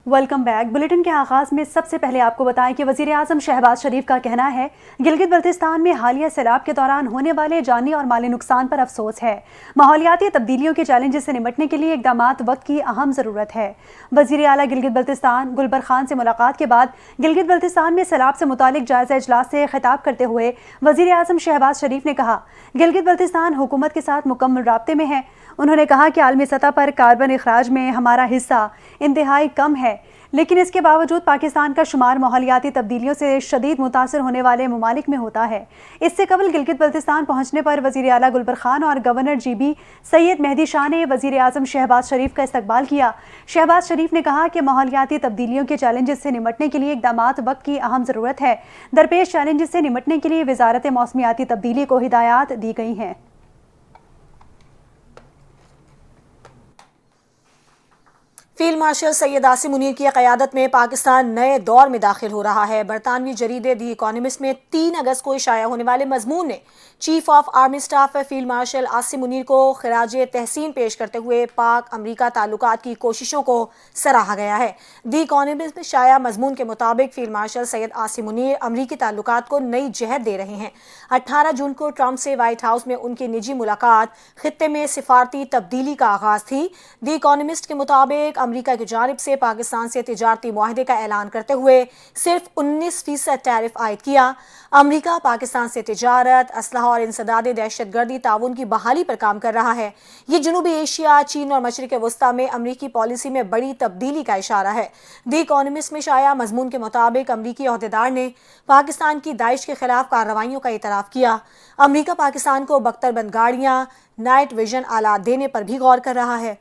Welcome back. Bulletin کے آغاز میں سب سے پہلے آپ کو بتائیں کہ وزیر اعظم شہباز شریف کا کہنا ہے گلگت بلتستان میں حالیہ سیلاب کے دوران ہونے والے جانی اور مالی نقصان پر افسوس ہے۔ ماحولیاتی تبدیلیوں کے چیلنجز سے نمٹنے کے لیے اقدامات وقت کی اہم ضرورت ہے۔ وزیر اعلیٰ گلگت بلتستان گلبر خان سے ملاقات کے بعد گلگت بلتستان میں سیلاب سے متعلق جائزہ اجلاس سے خطاب کرتے ہوئے وزیر اعظم شہباز شریف نے کہا گلگت بلتستان حکومت کے ساتھ مکمل رابطے میں ہے۔ انہوں نے کہا کہ عالمی سطح پر کاربن اخراج میں ہمارا حصہ انتہائی کم ہے، لیکن اس کے باوجود پاکستان کا شمار ماحولیاتی تبدیلیوں سے شدید متاثر ہونے والے ممالک میں ہوتا ہے۔ اس سے قبل گلگت بلتستان پہنچنے پر وزیر اعلیٰ گلبر خان اور گورنر جی بی سید مہدی شاہ نے وزیر اعظم شہباز شریف کا استقبال کیا۔ شہباز شریف نے کہا کہ ماحولیاتی تبدیلیوں کے چیلنجز سے نمٹنے کے لیے اقدامات وقت کی اہم ضرورت ہے۔ درپیش چیلنجز سے نمٹنے کے لیے وزارت موسمیاتی تبدیلی کو ہدایات دی گئی ہیں۔ فیلڈ مارشل سید عاصم منیر کی قیادت میں پاکستان نئے دور میں داخل ہو رہا ہے۔ برطانوی جریدے دی اکانومسٹ میں 3 اگست کو شائع ہونے والے مضمون نے chief of army staff field marshal Asim Munir کو خراج تحسین پیش کرتے ہوئے پاک امریکہ تعلقات کی کوششوں کو سراہا گیا ہے۔ دی اکانومسٹ میں شائع مضمون کے مطابق فیلڈ مارشل سید عاصم منیر امریکی تعلقات کو نئی جہت دے رہے ہیں۔ 18 جون کو ٹرمپ سے وائٹ ہاؤس میں ان کی نجی ملاقات خطے میں سفارتی تبدیلی کا آغاز تھی۔ دی اکانومسٹ کے مطابق امریکہ کی جانب سے پاکستان سے تجارتی معاہدے کا اعلان کرتے ہوئے صرف 19% ٹیرف عائد کیا۔ امریکہ پاکستان سے تجارت، اسلحہ اور انسداد دہشت گردی تعاون کی بحالی پر کام کر رہا ہے۔ یہ جنوبی ایشیا، چین اور مشرق وسطیٰ میں امریکی پالیسی میں بڑی تبدیلی کا اشارہ ہے۔ دی اکانومسٹ میں شائع مضمون کے مطابق امریکی عہدیدار نے پاکستان کی داعش کے خلاف کارروائیوں کا اعتراف کیا۔ امریکہ پاکستان کو بختر بند گاڑیاں، نائٹ ویژن آلات دینے پر بھی غور کر رہا ہے۔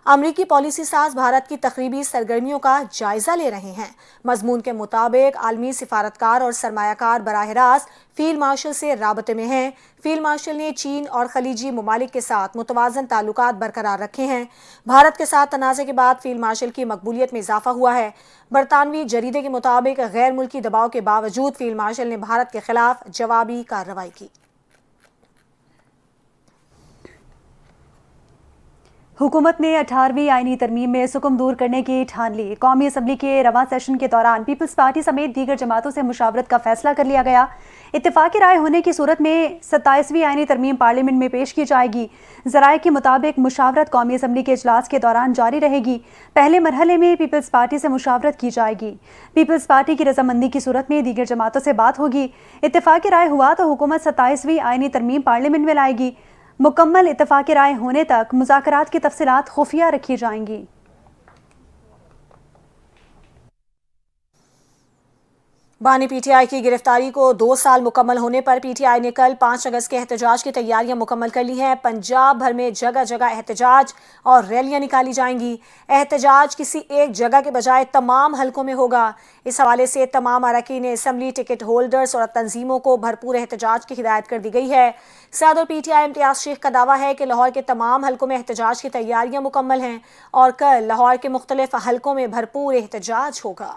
امریکی پالیسی ساز بھارت کی تقریبی سرگرمیوں کا جائزہ لے رہے ہیں۔ مضمون کے مطابق عالمی سفارتکار اور سرمایہ کار براہ راست فیلڈ مارشل سے رابطے میں ہیں۔ فیلڈ مارشل نے چین اور خلیجی ممالک کے ساتھ متوازن تعلقات برقرار رکھے ہیں۔ بھارت کے ساتھ تنازع کے بعد فیلڈ مارشل کی مقبولیت میں اضافہ ہوا ہے۔ برطانوی جریدے کے مطابق غیر ملکی دباؤ کے باوجود فیلڈ مارشل نے بھارت کے خلاف جوابی کارروائی کی۔ حکومت نے 18ویں آئینی ترمیم میں سکم دور کرنے کی ٹھان لی۔ قومی اسمبلی کے رواں سیشن کے دوران پیپلز پارٹی سمیت دیگر جماعتوں سے مشاورت کا فیصلہ کر لیا گیا۔ اتفاقی رائے ہونے کی صورت میں 27ویں آئینی ترمیم پارلیمنٹ میں پیش کی جائے گی۔ ذرائع کے مطابق مشاورت قومی اسمبلی کے اجلاس کے دوران جاری رہے گی۔ پہلے مرحلے میں پیپلز پارٹی سے مشاورت کی جائے گی۔ پیپلز پارٹی کی رضامندی کی صورت میں دیگر جماعتوں سے بات ہوگی۔ اتفاقی رائے ہوا تو حکومت 27ویں آئینی ترمیم پارلیمنٹ میں لائے گی۔ مکمل اتفاقی رائے ہونے تک مذاکرات کی تفصیلات خفیہ رکھی جائیں گی۔ بانی پی ٹی آئی کی گرفتاری کو 2 سال مکمل ہونے پر پی ٹی آئی نے کل 5 اگست کے احتجاج کی تیاریاں مکمل کر لی ہیں۔ پنجاب بھر میں جگہ جگہ احتجاج اور ریلیاں نکالی جائیں گی۔ احتجاج کسی ایک جگہ کے بجائے تمام حلقوں میں ہوگا۔ اس حوالے سے تمام اراکین اسمبلی، ٹکٹ ہولڈرز اور تنظیموں کو بھرپور احتجاج کی ہدایت کر دی گئی ہے۔ صدر پی ٹی آئی امتیاز شیخ کا دعویٰ ہے کہ لاہور کے تمام حلقوں میں احتجاج کی تیاریاں مکمل ہیں اور کل لاہور کے مختلف حلقوں میں بھرپور احتجاج ہوگا۔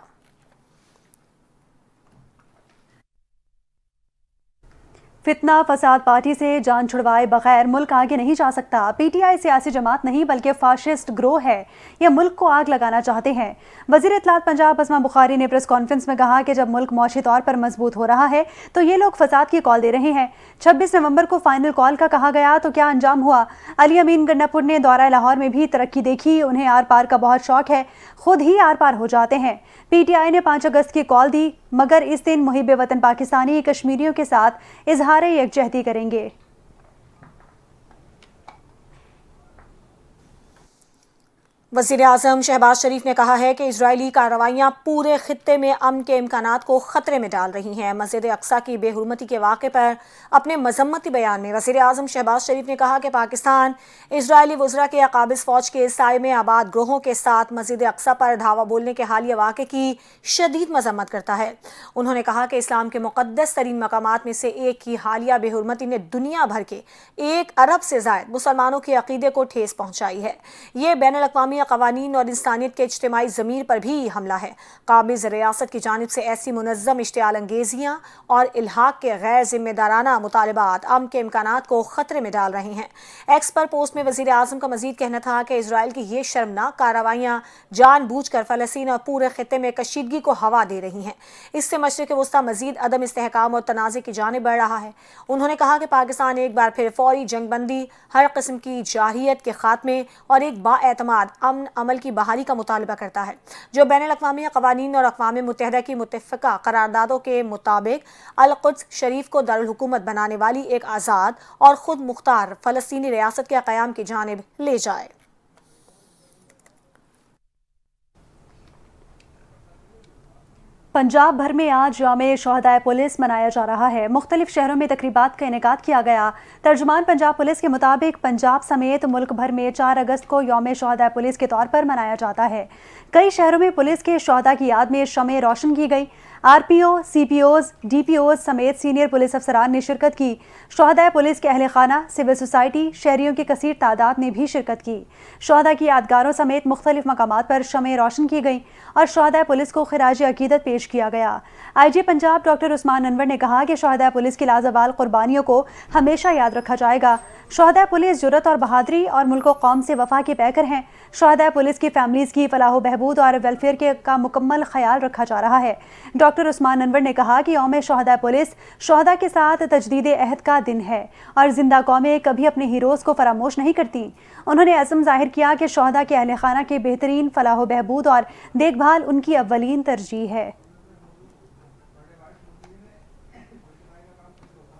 فتنہ فساد پارٹی سے جان چھڑوائے بغیر ملک آگے نہیں جا سکتا۔ پی ٹی آئی سیاسی جماعت نہیں بلکہ فاشسٹ گروہ ہے۔ یہ ملک کو آگ لگانا چاہتے ہیں۔ وزیر اطلاعات پنجاب اسما بخاری نے پریس کانفرنس میں کہا کہ جب ملک معاشی طور پر مضبوط ہو رہا ہے تو یہ لوگ فساد کی کال دے رہے ہیں۔ 26 نومبر کو فائنل کال کا کہا گیا تو کیا انجام ہوا؟ علی امین گنڈا پور نے دورہ لاہور میں بھی ترقی دیکھی۔ انہیں آر پار کا بہت شوق ہے، خود ہی آر پار ہو جاتے ہیں۔ پی ٹی آئی نے 5 اگست کی کال دی، مگر اس دن محب وطن پاکستانی کشمیریوں کے ساتھ اظہار یکجہتی کریں گے۔ وزیر اعظم شہباز شریف نے کہا ہے کہ اسرائیلی کارروائیاں پورے خطے میں امن کے امکانات کو خطرے میں ڈال رہی ہیں۔ مسجد اقصیٰ کی بے حرمتی کے واقعے پر اپنے مذمتی بیان میں وزیر اعظم شہباز شریف نے کہا کہ پاکستان اسرائیلی وزراء کے قابض فوج کے سائے میں آباد گروہوں کے ساتھ مسجد اقصیٰ پر دھاوا بولنے کے حالیہ واقعے کی شدید مذمت کرتا ہے۔ انہوں نے کہا کہ اسلام کے مقدس ترین مقامات میں سے ایک کی حالیہ بے حرمتی نے دنیا بھر کے 1 ارب سے زائد مسلمانوں کے عقیدے کو ٹھیس پہنچائی ہے۔ یہ بین الاقوامی قوانین اور انسانیت کے اجتماعی ضمیر پر بھی حملہ ہے۔ قابض ریاست کی جانب سے ایسی منظم اشتعال انگیزیاں اور الحاق کے غیر ذمہ دارانہ مطالبات امن کے امکانات کو خطرے میں ڈال رہے ہیں۔ ایکس پر پوسٹ میں وزیر اعظم کا مزید کہنا تھا کہ اسرائیل کی یہ شرمناک کارروائیاں جان بوجھ کر فلسطین اور پورے خطے میں کشیدگی کو ہوا دے رہی ہیں۔ اس سے مشرق وسطیٰ مزید عدم استحکام اور تنازع کی جانب بڑھ رہا ہے۔ انہوں نے کہا کہ پاکستان ایک بار پھر فوری جنگ بندی، ہر قسم کی جارحیت کے خاتمے اور ایک با اعتماد امن عمل کی بحالی کا مطالبہ کرتا ہے، جو بین الاقوامی قوانین اور اقوام متحدہ کی متفقہ قراردادوں کے مطابق القدس شریف کو دارالحکومت بنانے والی ایک آزاد اور خود مختار فلسطینی ریاست کے قیام کی جانب لے جائے۔ پنجاب بھر میں آج یوم شہدائے پولیس منایا جا رہا ہے۔ مختلف شہروں میں تقریبات کا انعقاد کیا گیا۔ ترجمان پنجاب پولیس کے مطابق پنجاب سمیت ملک بھر میں 4 اگست کو یوم شہدائے پولیس کے طور پر منایا جاتا ہے۔ کئی شہروں میں پولیس کے شہداء کی یاد میں شمعیں روشن کی گئی۔ R P O, C P Os, D P Os سمیت سینئر پولیس افسران نے شرکت کی۔ شہدائے پولیس کے اہل خانہ، سول سوسائٹی، شہریوں کی کثیر تعداد نے بھی شرکت کی۔ شہداء کی یادگاروں سمیت مختلف مقامات پر شمعیں روشن کی گئیں اور شہدائے پولیس کو خراج عقیدت پیش کیا گیا۔ آئی جی پنجاب ڈاکٹر عثمان انور نے کہا کہ شہدائے پولیس کی لازوال قربانیوں کو ہمیشہ یاد رکھا جائے گا۔ شہدائے پولیس جرأت اور بہادری اور ملک و قوم سے وفا کے پیکر ہیں۔ شہدائے پولیس کی فیملیز کی فلاح و بہبود اور ویلفیئر کا مکمل خیال رکھا جا رہا ہے۔ ڈاکٹر عثمان انور نے کہا کہ یوم شہدائے پولیس شہداء کے ساتھ تجدید عہد کا دن ہے اور زندہ قومیں کبھی اپنے ہیروز کو فراموش نہیں کرتی۔ انہوں نے عزم ظاہر کیا کہ شہداء کے اہل خانہ کے بہترین فلاح و بہبود اور دیکھ بھال ان کی اولین ترجیح ہے۔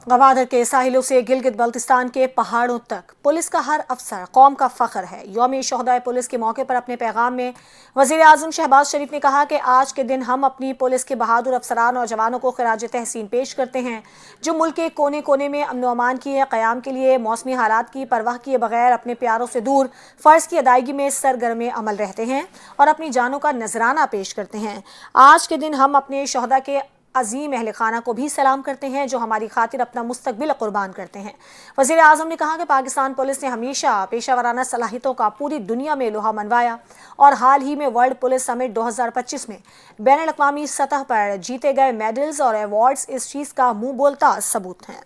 گوادر کے ساحلوں سے گلگت بلتستان کے پہاڑوں تک پولیس کا ہر افسر قوم کا فخر ہے۔ یوم شہدائے پولیس کے موقع پر اپنے پیغام میں وزیر اعظم شہباز شریف نے کہا کہ آج کے دن ہم اپنی پولیس کے بہادر افسران اور جوانوں کو خراج تحسین پیش کرتے ہیں، جو ملک کے کونے کونے میں امن و امان کے قیام کے لیے موسمی حالات کی پرواہ کیے بغیر اپنے پیاروں سے دور فرض کی ادائیگی میں سرگرم عمل رہتے ہیں اور اپنی جانوں کا نذرانہ پیش کرتے ہیں۔ آج کے دن ہم اپنے شہداء کے عظیم اہل خانہ کو بھی سلام کرتے ہیں، جو ہماری خاطر اپنا مستقبل قربان کرتے ہیں۔ وزیر اعظم نے کہا کہ پاکستان پولیس نے ہمیشہ پیشہ ورانہ صلاحیتوں کا پوری دنیا میں لوہا منوایا اور حال ہی میں ورلڈ پولیس سمٹ 2025 میں بین الاقوامی سطح پر جیتے گئے میڈلز اور ایوارڈز اس چیز کا منہ بولتا ثبوت ہیں۔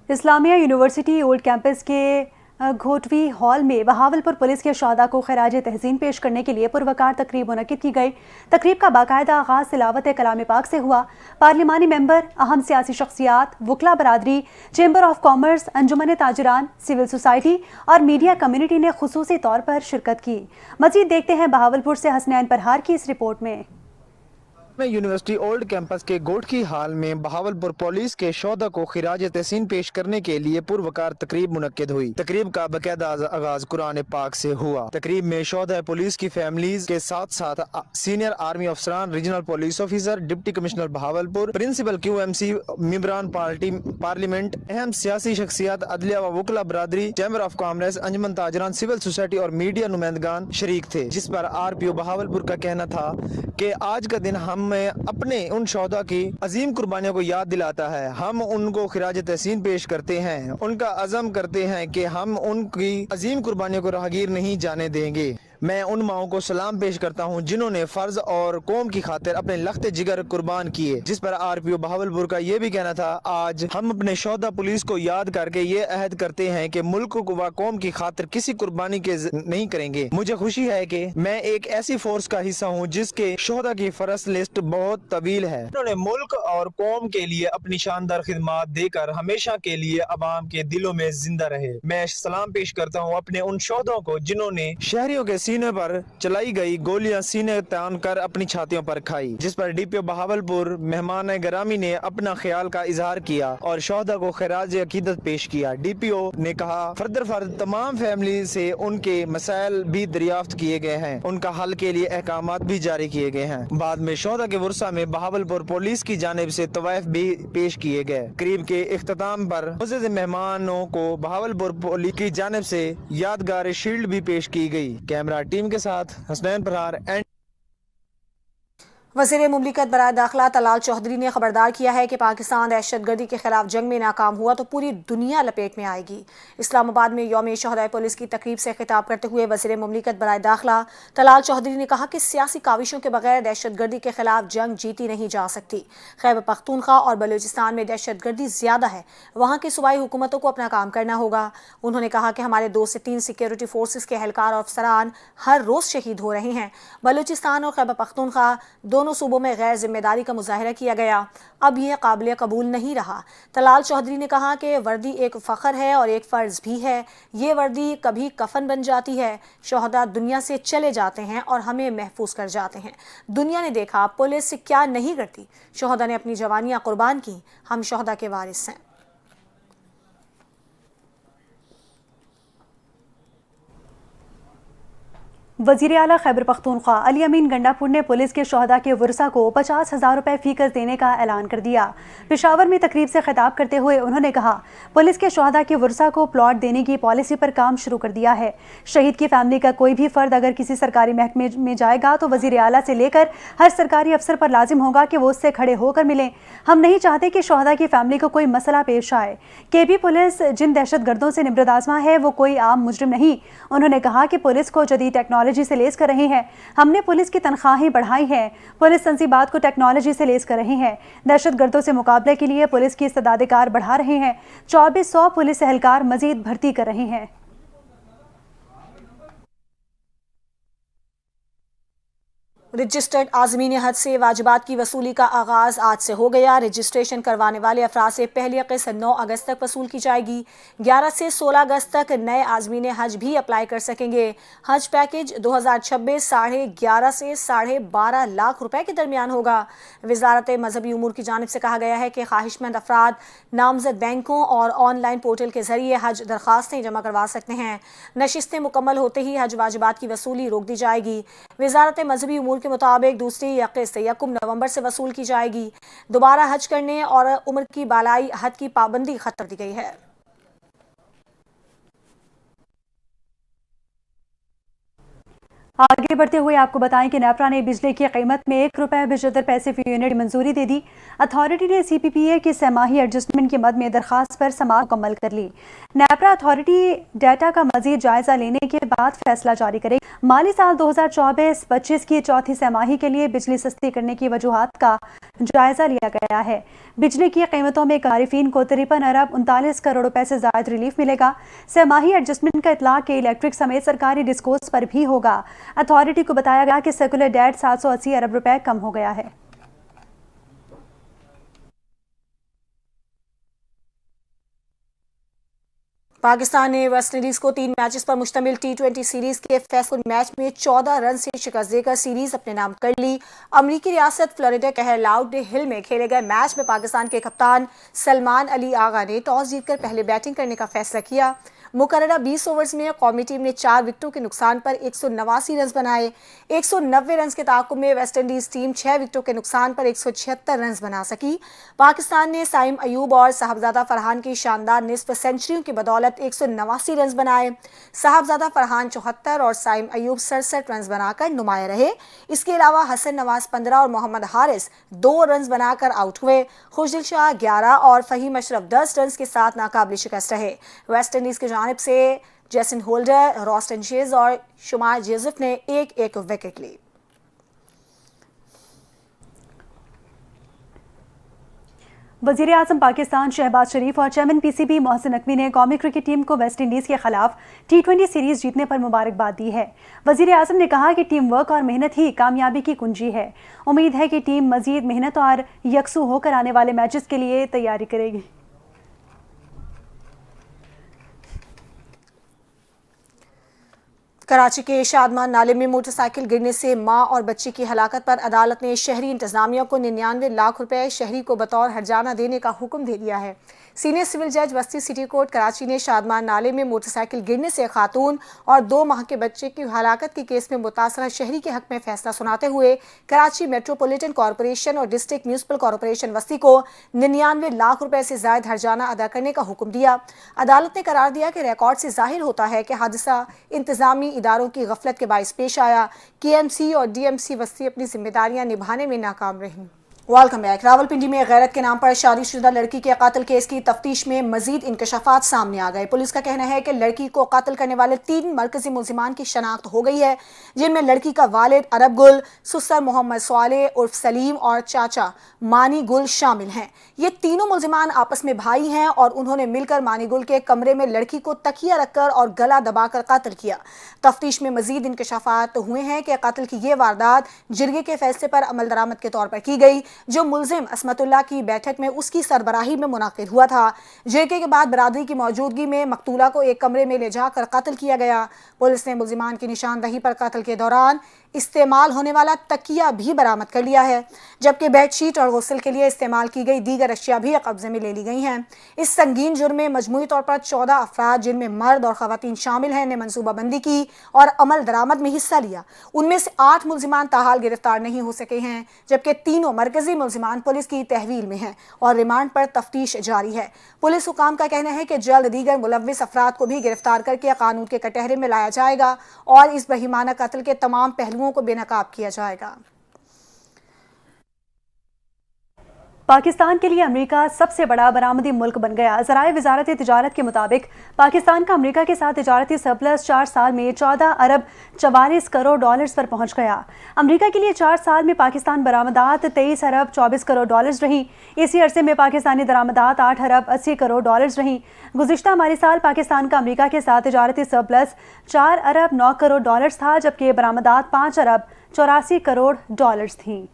اسلامیہ یونیورسٹی اولڈ کیمپس کے گھوٹوی ہال میں بہاولپور پولیس کے شہداء کو خراج تحسین پیش کرنے کے لیے پروقار تقریب منعقد کی گئی۔ تقریب کا باقاعدہ آغاز تلاوت کلام پاک سے ہوا۔ پارلیمانی ممبر، اہم سیاسی شخصیات، وکلاء برادری، چیمبر آف کامرس، انجمن تاجران، سول سوسائٹی اور میڈیا کمیونٹی نے خصوصی طور پر شرکت کی۔ مزید دیکھتے ہیں بہاولپور سے حسنین پرہار کی اس رپورٹ میں۔ یونیورسٹی اولڈ کیمپس کے گوٹکی ہال میں بہاولپور پولیس کے شہداء کو خراج تحسین پیش کرنے کے لیے پروقار تقریب منعقد ہوئی۔ تقریب کا باقاعدہ آغاز قرآن پاک سے ہوا۔ تقریب میں شہداء پولیس کی فیملیز کے ساتھ ساتھ سینئر آرمی افسران، regional police officer, deputy commissioner Bahawalpur, principal QMC، ممبران پارلیمنٹ، اہم سیاسی شخصیات، عدلیہ و وکلاء برادری، چیمبر آف کامرس، انجمن تاجران، سول سوسائٹی اور میڈیا نمائندگان شریک تھے، جس پر RPO بہاولپور کا کہنا تھا کہ آج کا دن ہم اپنے ان شہداء کی عظیم قربانیوں کو یاد دلاتا ہے۔ ہم ان کو خراج تحسین پیش کرتے ہیں، ان کا عزم کرتے ہیں کہ ہم ان کی عظیم قربانیوں کو راہگیر نہیں جانے دیں گے۔ میں ان ماؤں کو سلام پیش کرتا ہوں جنہوں نے فرض اور قوم کی خاطر اپنے لخت جگر قربان کیے، جس پر RPO بہاولپور کا یہ بھی کہنا تھا آج ہم اپنے شہداء پولیس کو یاد کر کے یہ عہد کرتے ہیں کہ ملک و قوم کی خاطر کسی قربانی کے نہیں کریں گے۔ مجھے خوشی ہے کہ میں ایک ایسی فورس کا حصہ ہوں جس کے شہداء کی فرست لسٹ بہت طویل ہے، انہوں نے ملک اور قوم کے لیے اپنی شاندار خدمات دے کر ہمیشہ کے لیے عوام کے دلوں میں زندہ رہے۔ میں سلام پیش کرتا ہوں اپنے ان شہداء کو جنہوں نے شہریوں کے سینے پر چلائی گئی گولیاں سینے تان کر اپنی چھاتیوں پر کھائی، جس پر DPO بہاولپور مہمان گرامی نے اپنا خیال کا اظہار کیا اور شہداء کو خراج عقیدت پیش کیا۔ DPO نے کہا فرد تمام فیملی سے ان کے مسائل بھی دریافت کیے گئے ہیں، ان کا حل کے لیے احکامات بھی جاری کیے گئے ہیں۔ بعد میں شہداء کے ورثہ میں بہاولپور پولیس کی جانب سے طوائف بھی پیش کیے گئے۔ قریب کے اختتام پر معزز مہمانوں کو بہاولپور پولیس کی جانب سے یادگار شیلڈ بھی پیش کی گئی۔ کیمرہ ٹیم کے ساتھ حسنین پرہار۔ وزیر مملکت برائے داخلہ طلال چودھری نے خبردار کیا ہے کہ پاکستان دہشت گردی کے خلاف جنگ میں ناکام ہوا تو پوری دنیا لپیٹ میں آئے گی۔ اسلام آباد میں یوم شہدائے پولیس کی تقریب سے خطاب کرتے ہوئے وزیر مملکت برائے داخلہ طلال چودھری نے کہا کہ سیاسی کاوشوں کے بغیر دہشت گردی کے خلاف جنگ جیتی نہیں جا سکتی۔ خیبر پختونخوا اور بلوچستان میں دہشت گردی زیادہ ہے، وہاں کی صوبائی حکومتوں کو اپنا کام کرنا ہوگا۔ انہوں نے کہا کہ ہمارے 2 سے 3 سیکیورٹی فورسز کے اہلکار اور افسران ہر روز شہید ہو رہے ہیں۔ بلوچستان اور خیبر پختونخوا دونوں صوبوں میں غیر ذمہ داری کا مظاہرہ کیا گیا، اب یہ قابل قبول نہیں رہا۔ طلال چودھری نے کہا کہ وردی ایک فخر ہے اور ایک فرض بھی ہے، یہ وردی کبھی کفن بن جاتی ہے، شہداء دنیا سے چلے جاتے ہیں اور ہمیں محفوظ کر جاتے ہیں۔ دنیا نے دیکھا پولیس کیا نہیں کرتی، شہداء نے اپنی جوانیاں قربان کی، ہم شہداء کے وارث ہیں۔ وزیر اعلیٰ خیبر پختونخوا علی امین گنڈاپور نے پولیس کے شہداء کے ورثاء کو 50,000 روپے فی کس دینے کا اعلان کر دیا۔ پشاور میں تقریب سے خطاب کرتے ہوئے انہوں نے کہا پولیس کے شہداء کے ورثاء کو پلاٹ دینے کی پالیسی پر کام شروع کر دیا ہے۔ شہید کی فیملی کا کوئی بھی فرد اگر کسی سرکاری محکمے میں جائے گا تو وزیر اعلیٰ سے لے کر ہر سرکاری افسر پر لازم ہوگا کہ وہ اس سے کھڑے ہو کر ملیں۔ ہم نہیں چاہتے کہ شہداء کی فیملی کو کوئی مسئلہ پیش آئے۔ کے پی پولیس جن دہشت گردوں سے نبرد آزما ہے وہ کوئی عام مجرم نہیں۔ انہوں نے کہا کہ پولیس کو جدید ٹیکنالوجی سے لیس کر رہے ہیں، ہم نے پولیس کی تنخواہیں بڑھائی ہیں، پولیس تنصیبات کو ٹیکنالوجی سے لیس کر رہے ہیں، دہشت گردوں سے مقابلے کے لیے پولیس کی استعداد کار بڑھا رہے ہیں، 2400 پولیس اہلکار مزید بھرتی کر رہے ہیں۔ رجسٹرڈ عازمین حج سے واجبات کی وصولی کا آغاز آج سے ہو گیا۔ رجسٹریشن کروانے والے افراد سے پہلی قسط 9 اگست تک وصول کی جائے گی۔ 11 سے 16 اگست تک نئے عازمین حج بھی اپلائی کر سکیں گے۔ حج پیکج 2026 11.5 سے 12.5 لاکھ روپے کے درمیان ہوگا۔ وزارت مذہبی امور کی جانب سے کہا گیا ہے کہ خواہش مند افراد نامزد بینکوں اور آن لائن پورٹل کے ذریعے حج درخواستیں جمع کروا سکتے ہیں۔ نشستیں مکمل ہوتے ہی حج واجبات کی وصولی روک دی جائے گی۔ وزارت مذہبی امور کے مطابق دوسری قسط 1 نومبر سے وصول کی جائے گی۔ دوبارہ حج کرنے اور عمر کی بالائی حد کی پابندی ختم کر دی گئی ہے۔ آگے بڑھتے ہوئے آپ کو بتائیں کہ نیپرا نے بجلی کی قیمت میں 1 روپے 75 پیسے فی یونٹ منظوری دے دی۔ اتھارٹی نے سی پی پی اے کی سہ-ماہی ایڈجسٹمنٹ کی مد میں درخواست پر سماعت مکمل کر لی۔ نیپرا اتھارٹی ڈیٹا کا مزید جائزہ لینے کے بعد فیصلہ جاری کرے گی۔ مالی سال 2024-25 کی چوتھی سہ-ماہی کے لیے بجلی سستی کرنے کی وجوہات کا جائزہ لیا گیا ہے۔ بجلی کی قیمتوں میں صارفین کو 53 ارب 39 کروڑ روپے سے زائد ریلیف ملے گا۔ سہ-ماہی ایڈجسٹمنٹ کا اطلاق الیکٹرک سمیت سرکاری ڈسکوز پر بھی ہوگا۔ اتھارٹی کو بتایا گیا کہ سیکولر ڈیٹ 780 ارب روپے کم ہو گیا ہے۔ پاکستان نے ویسٹ انڈیز کو 3 میچز پر مشتمل T20 سیریز کے فیصلہ میچ میں 14 رن سے شکست دے کر سیریز اپنے نام کر لی۔ امریکی ریاست فلوریڈا کے لاؤڈ ہل میں کھیلے گئے میچ میں پاکستان کے کپتان سلمان علی آغا نے ٹاس جیت کر پہلے بیٹنگ کرنے کا فیصلہ کیا۔ مقررہ 20 اوورز میں قومی ٹیم نے 4 وکٹوں کے نقصان پر 189 رنز بنائے۔ 190 رنز کے تعاقب میں ویسٹ انڈیز ٹیم 6 وکٹوں کے نقصان پر 176 رنز بنا سکی۔ پاکستان نے سائم ایوب اور صاحبزادہ فرحان کی شاندار نصف سنچریوں کی بدولت 189 رنز بنائے۔ صاحبزادہ فرحان 74 اور سائم ایوب 67 رنز بنا کر نمایاں رہے۔ اس کے علاوہ حسن نواز 15 اور محمد حارث 2 رنز بنا کر آؤٹ ہوئے۔ خوشدل شاہ 11 اور فہیم اشرف 10 رنز کے ساتھ ناقابل شکست رہے۔ ویسٹ انڈیز کی جانب سے جیسن ہولڈر، راسٹن شیز اور شمار جوزف نے ایک ایک وکٹ لی۔ وزیر اعظم پاکستان شہباز شریف اور chairman P C B Mohsin Naqvi نے قومی کرکٹ ٹیم کو ویسٹ انڈیز کے خلاف T20 سیریز جیتنے پر مبارکباد دی ہے۔ وزیر اعظم نے کہا کہ ٹیم ورک اور محنت ہی کامیابی کی کنجی ہے۔ امید ہے کہ ٹیم مزید محنت اور یکسو ہو کر آنے والے میچز کے لیے تیاری کرے گی۔ کراچی کے شادمان نالے میں موٹر سائیکل گرنے سے ماں اور بچے کی ہلاکت پر عدالت نے شہری انتظامیہ کو 99 لاکھ روپے شہری کو بطور ہرجانہ دینے کا حکم دے دیا ہے۔ سینئر سول جج وسطی سٹی کورٹ کراچی نے شادمان نالے میں موٹر سائیکل گرنے سے خاتون اور 2 ماہ کے بچے کی ہلاکت کے کیس میں متاثرہ شہری کے حق میں فیصلہ سناتے ہوئے کراچی میٹروپولیٹن کارپوریشن اور ڈسٹرکٹ میونسپل کارپوریشن وسطی کو 99 لاکھ روپے سے زائد ہرجانہ ادا کرنے کا حکم دیا۔ عدالت نے قرار دیا کہ ریکارڈ سے ظاہر ہوتا ہے کہ حادثہ انتظامی اداروں کی غفلت کے باعث پیش آیا۔ کے ایم سی اور ڈی ایم سی وسطی اپنی ذمہ داریاں نبھانے میں ناکام رہیں۔ Welcome back. راولپنڈی میں غیرت کے نام پر شادی شدہ لڑکی کے قتل کیس کی تفتیش میں مزید انکشافات سامنے آ گئے۔ پولیس کا کہنا ہے کہ لڑکی کو قتل کرنے والے 3 مرکزی ملزمان کی شناخت ہو گئی ہے، جن میں لڑکی کا والد عرب گل، سسر محمد صالح عرف سلیم اور چاچا مانی گل شامل ہیں۔ یہ تینوں ملزمان آپس میں بھائی ہیں اور انہوں نے مل کر مانی گل کے کمرے میں لڑکی کو تکیہ رکھ کر اور گلا دبا کر قتل کیا۔ تفتیش میں مزید انکشافات ہوئے ہیں کہ قتل کی یہ واردات جرگے کے فیصلے پر عمل درآمد کے طور پر کی گئی، جو ملزم عصمت اللہ کی بیٹھک میں اس کی سربراہی میں منعقد ہوا تھا۔ جرگے کے بعد برادری کی موجودگی میں مقتولہ کو ایک کمرے میں لے جا کر قتل کیا گیا۔ پولیس نے ملزمان کی نشاندہی پر قتل کے دوران استعمال ہونے والا تکیہ بھی برآمد کر لیا ہے، جبکہ بیڈ شیٹ اور غسل کے لیے استعمال کی گئی دیگر اشیاء بھی قبضے میں لے لی گئی ہیں۔ اس سنگین جرم میں مجموعی طور پر 14 افراد، جن میں مرد اور خواتین شامل ہیں، نے منصوبہ بندی کی اور عمل درآمد میں حصہ لیا۔ ان میں سے 8 ملزمان تاحال گرفتار نہیں ہو سکے ہیں، جبکہ تینوں مرکزی ملزمان پولیس کی تحویل میں ہیں اور ریمانڈ پر تفتیش جاری ہے۔ پولیس حکام کا کہنا ہے کہ جلد دیگر ملوث افراد کو بھی گرفتار کر کے قانون کے کٹہرے میں لایا جائے گا اور اس بہیمانہ قتل کے تمام پہلوؤں کو بے نقاب کیا جائے گا۔ پاکستان کے لیے امریکہ سب سے بڑا برآمدی ملک بن گیا۔ ذرائع وزارت تجارت کے مطابق پاکستان کا امریکہ کے ساتھ تجارتی سرپلس 4 سال میں 14 ارب 44 کروڑ ڈالرز پر پہنچ گیا۔ امریکہ کے لیے 4 سال میں پاکستان برآمدات 23 ارب 24 کروڑ ڈالرز رہیں۔ اسی عرصے میں پاکستانی درآمدات 8 ارب 80 کروڑ ڈالرز رہیں۔ گزشتہ مالی سال پاکستان کا امریکہ کے ساتھ تجارتی سرپلس 4 ارب 9 کروڑ ڈالرز تھا، جبکہ برآمدات 5 ارب 84 کروڑ ڈالرز تھیں۔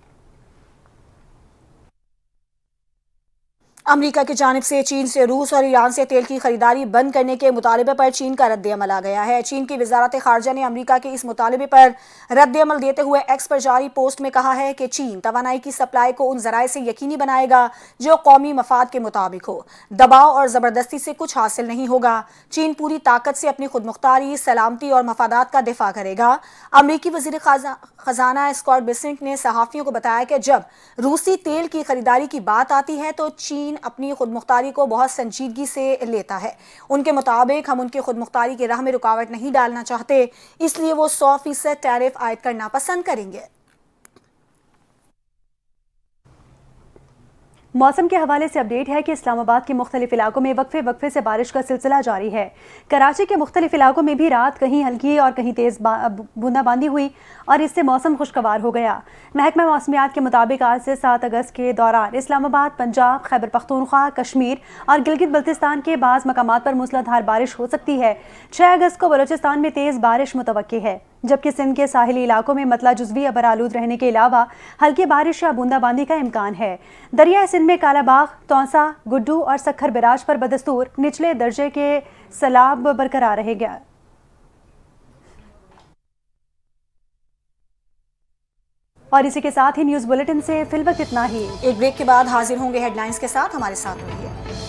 امریکہ کی جانب سے چین سے روس اور ایران سے تیل کی خریداری بند کرنے کے مطالبے پر چین کا رد عمل آ گیا ہے۔ چین کی وزارت خارجہ نے امریکہ کے اس مطالبے پر رد عمل دیتے ہوئے ایکس پر جاری پوسٹ میں کہا ہے کہ چین توانائی کی سپلائی کو ان ذرائع سے یقینی بنائے گا جو قومی مفاد کے مطابق ہو۔ دباؤ اور زبردستی سے کچھ حاصل نہیں ہوگا۔ چین پوری طاقت سے اپنی خود مختاری، سلامتی اور مفادات کا دفاع کرے گا۔ امریکی وزیر خزانہ اسکاٹ بیسنٹ نے صحافیوں کو بتایا کہ جب روسی تیل کی خریداری کی بات آتی ہے تو چین اپنی خود مختاری کو بہت سنجیدگی سے لیتا ہے۔ ان کے مطابق ہم ان کی خود مختاری کی راہ میں رکاوٹ نہیں ڈالنا چاہتے، اس لیے وہ 100% ٹیرف عائد کرنا پسند کریں گے۔ موسم کے حوالے سے اپڈیٹ ہے کہ اسلام آباد کے مختلف علاقوں میں وقفے وقفے سے بارش کا سلسلہ جاری ہے۔ کراچی کے مختلف علاقوں میں بھی رات کہیں ہلکی اور کہیں تیز بوندا باندی ہوئی اور اس سے موسم خوشگوار ہو گیا۔ محکمہ موسمیات کے مطابق آج سے 7 اگست کے دوران اسلام آباد، پنجاب، خیبر پختونخوا، کشمیر اور گلگت بلتستان کے بعض مقامات پر موسلا دھار بارش ہو سکتی ہے۔ 6 اگست کو بلوچستان میں تیز بارش متوقع ہے، جبکہ سندھ کے ساحلی علاقوں میں مطلع جزوی ابر آلود رہنے کے علاوہ ہلکی بارش یا بوندا باندی کا امکان ہے۔ دریائے سندھ میں کالا باغ، تونسا، گڈو اور سکھر براج پر بدستور نچلے درجے کے سیلاب برقرار رہے گا۔ اور اسی کے ساتھ ہی نیوز بلیٹن سے فی الوقت اتنا ہی۔ ایک بریک کے بعد حاضر ہوں گے ہیڈ لائنز کے ساتھ، ہمارے ساتھ رہیے۔